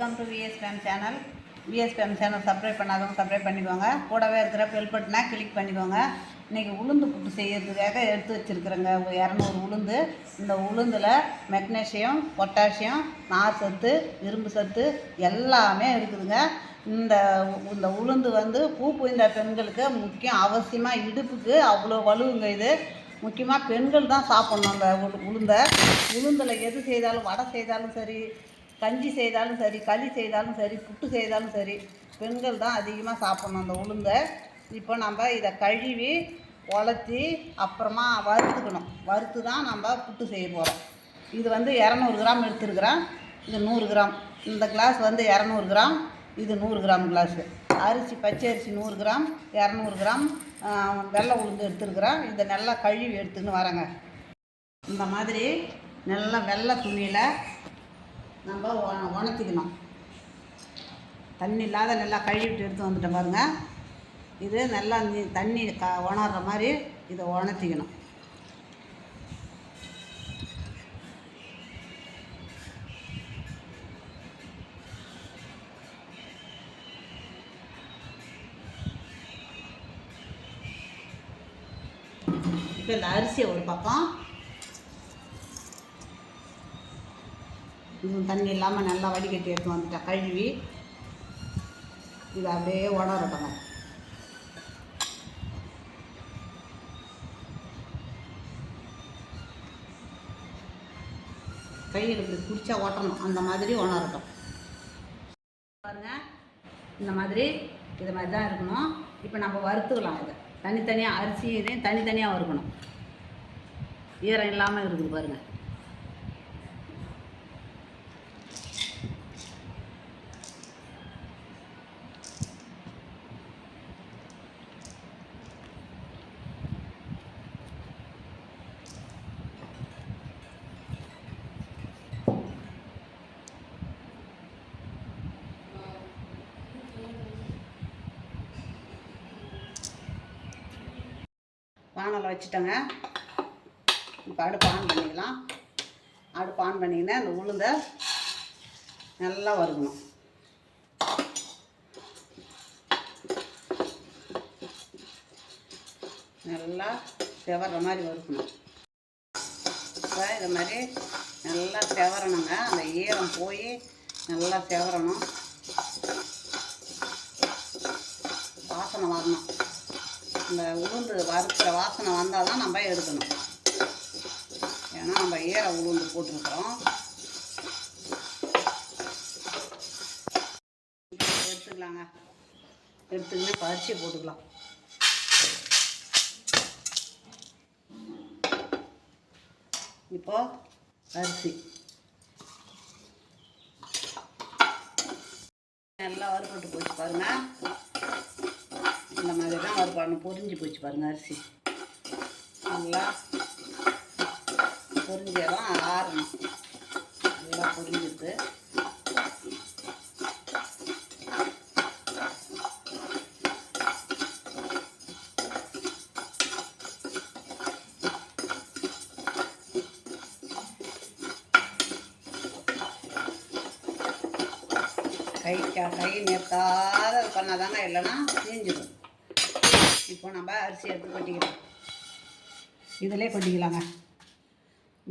Welcome to VSBM channel. VSBM channel subscribe பண்ணாதவங்க subscribe பண்ணிக்கோங்க. கூடவே இருக்கிற பெல் பட்டனை கிளிக் பண்ணிக்கோங்க. இன்றைக்கி உளுந்து புட்டு செய்கிறதுக்காக எடுத்து வச்சுருக்குறேங்க 200 உளுந்து. இந்த உளுந்தில் மெக்னீசியம், பொட்டாசியம், நார் சத்து, இரும்பு சத்து எல்லாமே இருக்குதுங்க. இந்த உளுந்து பூ புய்ந்த பெண்களுக்கு முக்கியம், அவசியமாக இடுப்புக்கு அவ்வளோ வலுவுங்க. இது முக்கியமாக பெண்கள் தான் சாப்பிட்ணும். அந்த உளுந்தில் எது செய்தாலும், வடை செய்தாலும் சரி, கஞ்சி செய்தாலும் சரி, களி செய்தாலும் சரி, புட்டு செய்தாலும் சரி, பெண்கள் தான் அதிகமாக சாப்பிட்ணும் அந்த உளுந்தை. இப்போ நம்ம இதை கழுவி உலர்த்தி அப்புறமா வறுத்துக்கணும். வறுத்து தான் நம்ம புட்டு செய்ய போகிறோம். இது 200 கிராம் எடுத்துருக்குறேன். இது 100 கிராம். இந்த கிளாஸ் 200 கிராம், இது 100 கிராம் கிளாஸு. அரிசி, பச்சை அரிசி 100 கிராம், 200 கிராம் வெள்ளை உளுந்து எடுத்துருக்குறேன். இதை நல்லா கழுவி எடுத்துன்னு வரேங்க. இந்த மாதிரி நல்லா வெள்ளை துணியில் நம்ம உணர்த்திக்கணும். தண்ணி இல்லாத நல்லா கழுவிட்டு எடுத்து வந்துட்டேன் பாருங்கள். இது நல்லா தண்ணி உணர்ற மாதிரி இதை உணர்த்திக்கணும். இப்போ இந்த அரிசியை ஒரு பக்கம், இதுவும் தண்ணி இல்லாமல் நல்லா வடிகட்டி எடுத்து வந்துட்டேன் கழுவி. இதை அப்படியே உணரட்டங்க. கையில் இப்படி குடிச்சா ஓட்டணும், அந்த மாதிரி உணரட்டும் பாருங்க. இந்த மாதிரி இது மாதிரி தான் இருக்கணும். இப்போ நம்ம வறுத்துக்கலாம். இதை தனித்தனியாக, அரிசி இதையும் தனித்தனியாக வறுக்கணும். ஈரம் இல்லாமல் இருக்குது பாருங்கள். வானலை வச்சுட்டேங்க. இப்போ அடுப்பு ஆன் பண்ணிக்கலாம். அடுப்பு ஆன் பண்ணிங்கன்னா அந்த உளுந்தை நல்லா வறுக்கணும். நல்லா செவற மாதிரி வறுக்கணும். இப்போ இது மாதிரி நல்லா செவறணுங்க. அந்த ஈரம் போய் நல்லா செவறணும். வாசனை வரணும். இந்த உளுந்து வறுக்கிற வாசனை வந்தால் தான் நம்ம எடுக்கணும். ஏன்னா நம்ம ஈர உளுந்து போட்டிருக்கிறோம். எடுத்துக்கலாங்க. எடுத்துக்கிட்டு இப்போ அரிசியை போட்டுக்கலாம். இப்போ அரிசி நல்லா வறுபட்டு போச்சு பாருங்கள். இந்த மாதிரி தான் வறுப்பாடணும். பொரிஞ்சு போச்சு பாருங்கள். அரிசி நல்லா பொரிஞ்செல்லாம் ஆறணும். நல்லா பொரிஞ்சிருக்கு. கை நிறுத்தாத பண்ணாதாங்க, இல்லைன்னா தீஞ்சிடும். இப்போ நம்ம அரிசி எடுத்து கொட்டிக்கலாம். இதிலே கொட்டிக்கலாங்க.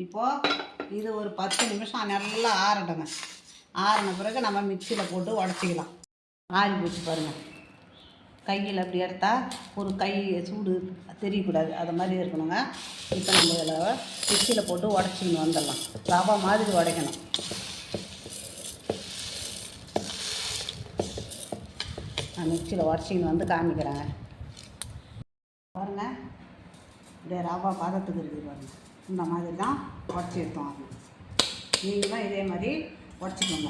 இப்போது இது ஒரு 10 நிமிஷம் நல்லா ஆறட்டுங்க. ஆறின பிறகு நம்ம மிக்சியில் போட்டு உடச்சிக்கலாம். ஆறி போச்சு பாருங்கள். கையில் அப்படி எடுத்தால் ஒரு கை சூடு தெரியக்கூடாது, அது மாதிரி இருக்கணுங்க. இப்போ நம்ம இதில் மிக்சியில் போட்டு உடச்சின்னு வந்துடலாம். ரவா மாதிரி உடைக்கணும். நான் மிக்சியில் உடச்சின்னு காமிக்கிறேங்க பாருங்கள். இப்படியே ரவா பதத்துக்கு இருக்குது பாருங்கள். இந்த மாதிரி தான் உடச்சி எடுத்தோம். நீங்களும் இதே மாதிரி உடச்சிக்கோங்க.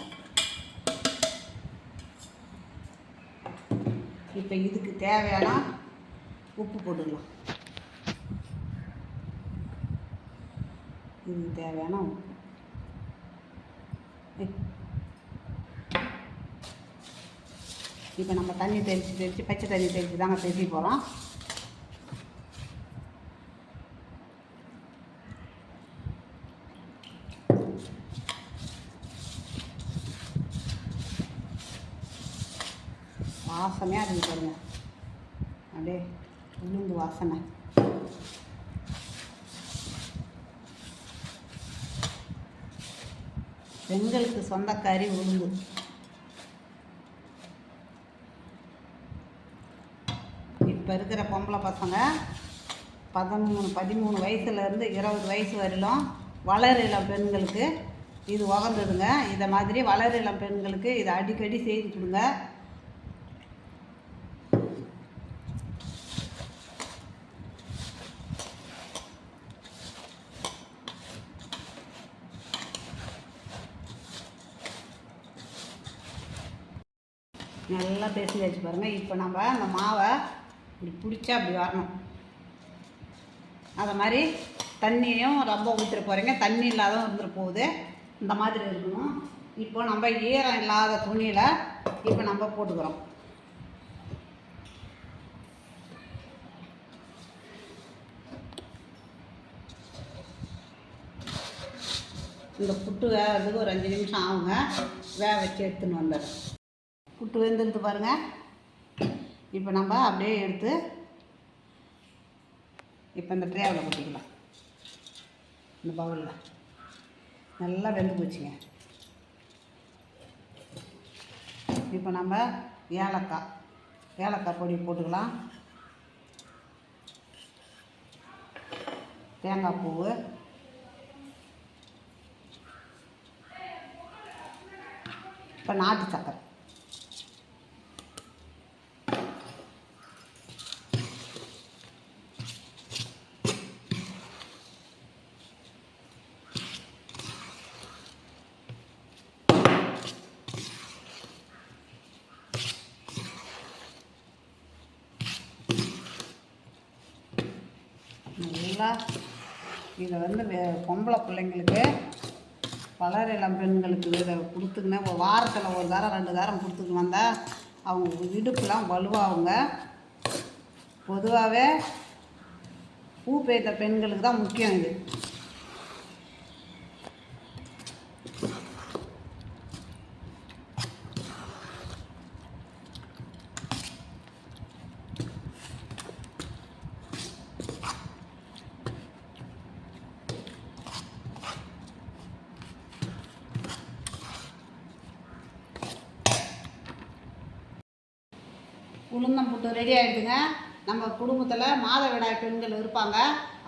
இப்போ இதுக்கு தேவையான உப்பு போட்டுடலாம். இதுக்கு தேவையான உப்பு. இப்போ நம்ம தண்ணி தெளித்து பச்சை தண்ணி தெளித்து தாங்க பேசி போகிறோம். வாசனையாக இருக்குது பாருங்க, அப்படியே உளுந்து வாசனை. பெண்களுக்கு சொந்தக்காரி உளுந்து. இப்போ இருக்கிற பொம்பளை பசங்க 13 வயசுலேருந்து 20 வயசு வரையிலும் வளர் இளம் பெண்களுக்கு இது உகந்ததுங்க. இதை மாதிரி வளர் இளம் பெண்களுக்கு இதை அடிக்கடி செய்து கொடுங்க. நல்லா பேசி வச்சு பாருங்கள். இப்போ நம்ம அந்த மாவை இப்படி பிடிச்சா அப்படி வரணும். அதை மாதிரி தண்ணியும் ரொம்ப ஊற்றிட போகிறீங்க, தண்ணி இல்லாத இருந்துட போகுது, இந்த மாதிரி இருக்கணும். இப்போ நம்ம ஈரம் இல்லாத துணியில் இப்போ நம்ம போட்டுக்கிறோம். இந்த புட்டு வேகிறதுக்கு ஒரு 5 நிமிஷம் ஆகுங்க. வேக வச்சு எடுத்துன்னு வந்துடுறேன். புட்டு வெந்துடுது பாருங்கள். இப்போ நம்ம அப்படியே எடுத்து இப்போ இந்த ட்ரேவில் கொட்டிக்கலாம். இந்த பவுலில் நல்லா வெந்து போச்சுங்க. இப்போ நம்ம ஏலக்காய் பொடி போட்டுக்கலாம். தேங்காய் பூவு, இப்போ நாட்டு சக்கரை, நல்லா இதை பொம்பளை பிள்ளைங்களுக்கு வளர் இளம் பெண்களுக்கு இதை கொடுத்துக்கினே ஒரு வாரத்தில் ஒரு தரம் 2 தரம் கொடுத்துக்கிட்டு வந்தால் அவங்க இடுப்புலாம் வலுவாகுங்க. பொதுவாகவே பூ பெய்த பெண்களுக்கு தான் முக்கியம் இது. உளுந்தம்புட்டு ரெடி ஆகிடுதுங்க. நம்ம குடும்பத்தில் மாதவிடாய் பெண்கள் இருப்பாங்க,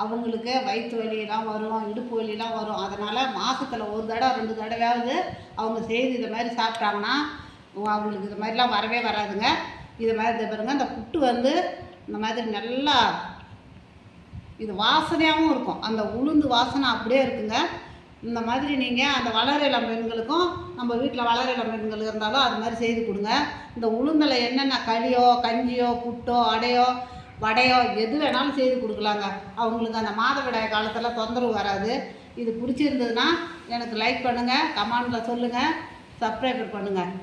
அவங்களுக்கு வயிற்று வலியெல்லாம் வரும், இடுப்பு வலியெல்லாம் வரும். அதனால் மாதத்தில் 1 தடவை 2 தடவையாவது அவங்க செய்து இதை மாதிரி சாப்பிட்டாங்கன்னா அவங்களுக்கு இது மாதிரிலாம் வரவே வராதுங்க. இது மாதிரி பாருங்க, இந்த புட்டு இந்த மாதிரி நல்லா இது வாசனையாகவும் இருக்கும். அந்த உளுந்து வாசனை அப்படியே இருக்குங்க. இந்த மாதிரி நீங்கள் அந்த வளர் இளம் பெண்களுக்கும் நம்ம வீட்டில் வளர் இளம் பெண்கள் இருந்தாலும் அது மாதிரி செய்து கொடுங்க. இந்த உளுந்தில் என்னென்ன களியோ கஞ்சியோ புட்டோ அடையோ வடையோ எது வேணாலும் செய்து கொடுக்கலாங்க. அவங்களுக்கு அந்த மாதவிடாய் காலத்தில் தொந்தரவு வராது. இது பிடிச்சிருந்ததுன்னா எனக்கு லைக் பண்ணுங்கள், கமெண்டில் சொல்லுங்கள், சப்ஸ்கிரைப் பண்ணுங்கள்.